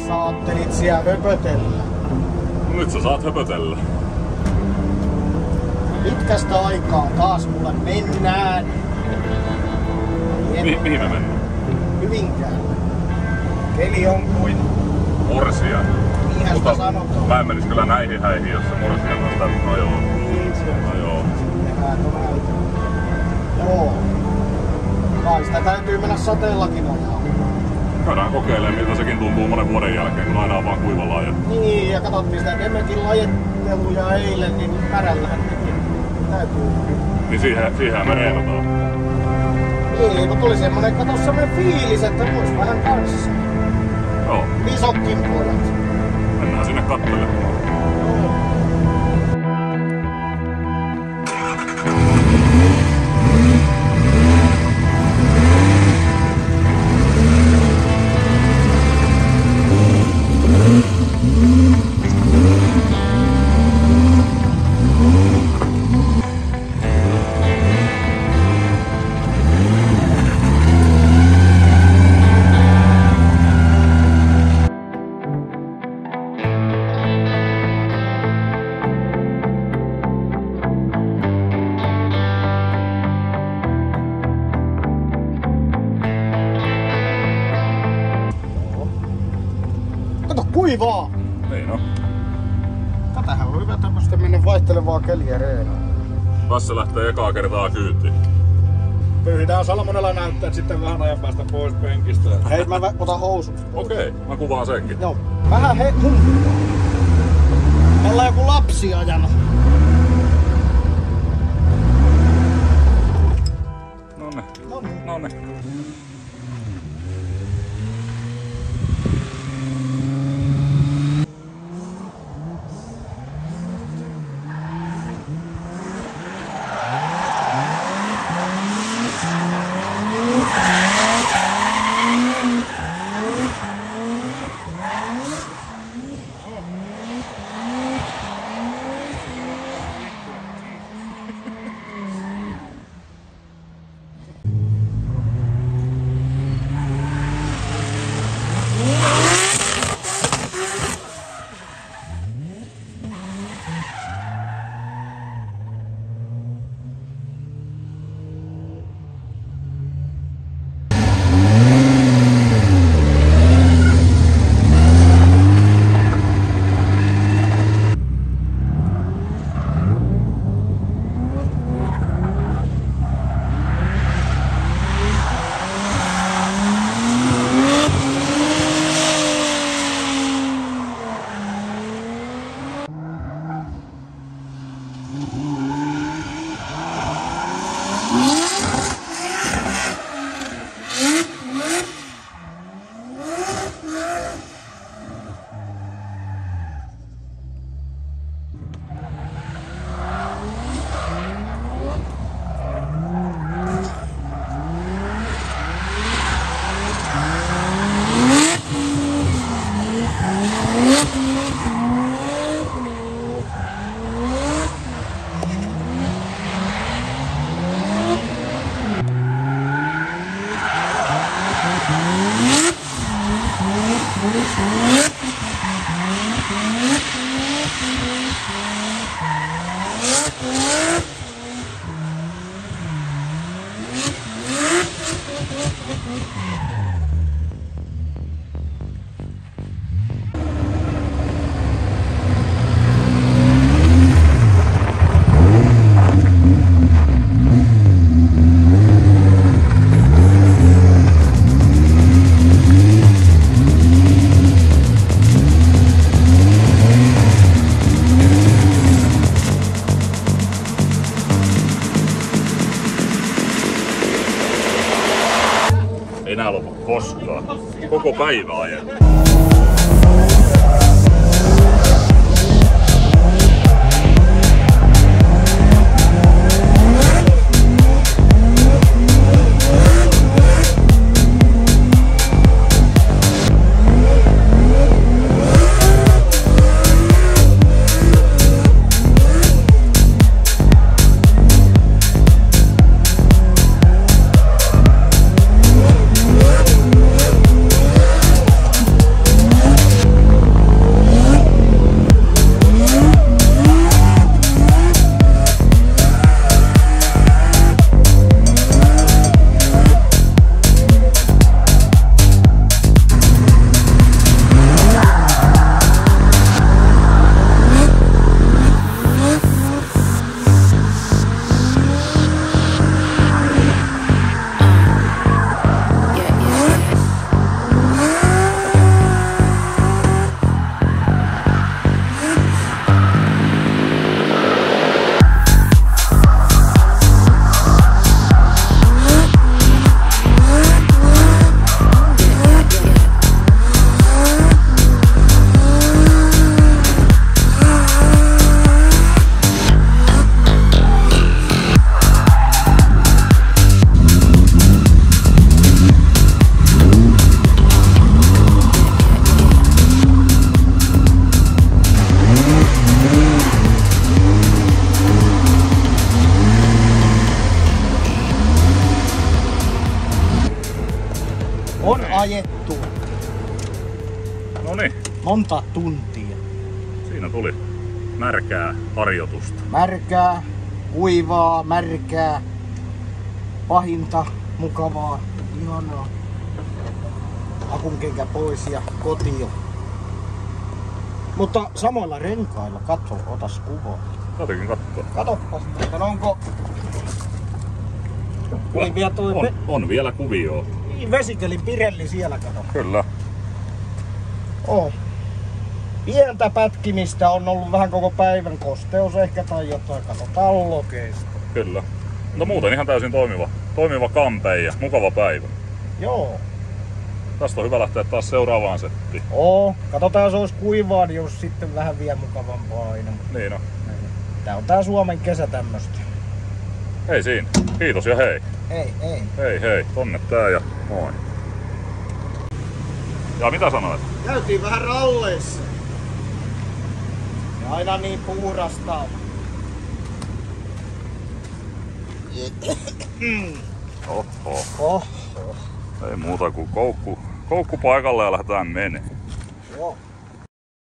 Saattelit siellä höpötellä. No nyt sä saat höpötellä. Pitkästä aikaa taas mulle mennään. Mihin me mennään? Hyvinkään. Keli on kuin Morsia. niinhän sitä sanotaan. Mä en menis kyllä näihin häihin, jos se Morsia vastaa. No joo. Niin se on. No joo. Joo. Kai sitä täytyy mennä sateellakin ajaa. Käydään kokeilemaan, miltä sekin tuntuu monen vuoden jälkeen, kun aina on vaan kuivalla ajettu. Niin, ja katsottiin sitä Demetin lajetteluja eilen, niin märällähän täytyy. Niin siihen me reenataan. Niin, mutta tuli semmonen fiilis, että vois vähän kanssa. Joo. Isotkin pojat. Mennään sinne kattelemaan. Kuivaa! Niin no. Tätähän on hyvä tämmöstä mennä vaihtelevaa keliä reenaan. Tässä lähtee ekaa kertaa kyytiin. Pyyhitään salmonella näytteet sitten vähän ajan päästä pois penkistä. Hei, mä otan housut. Okei, mä kuvaan senkin. Joo. Vähän humpua. Me ollaan joku lapsi ajanut. Nonne. Enää lopu koskaan. Koko päivä ajan. On ajettu Noniin, monta tuntia. siinä tuli märkää harjoitusta. Märkää, kuivaa, märkää, pahinta, mukavaa, ihanaa. Akunkenkä pois ja kotiin. Mutta samoilla renkailla, katso, otas kuvaa. Täytyykin katsoa. Katoppas, että onko... Oli vielä toi On vielä kuvioa. niin vesikelin Pirelli siellä, kato. Kyllä. Oh. Pientä pätkimistä on ollut vähän koko päivän, kosteus ehkä tai jotain, katsotaan lokeista. Kyllä. Mutta muuten ihan täysin toimiva kampe ja mukava päivä. Joo. Tästä on hyvä lähteä taas seuraavaan settiin. Katsotaan jos olisi kuivaa, niin olisi sitten vähän vielä mukavampaa aina. Niin on. Tää on tää Suomen kesä tämmöstä. Ei siinä. Kiitos ja hei. Ei. Hei. Tonne tää ja moi. Ja mitä sanoit? Käytiin vähän ralleissa. Ja aina niin puurasta. Oho. Ei muuta kuin koukku paikalle ja lähdetään menee. Joo.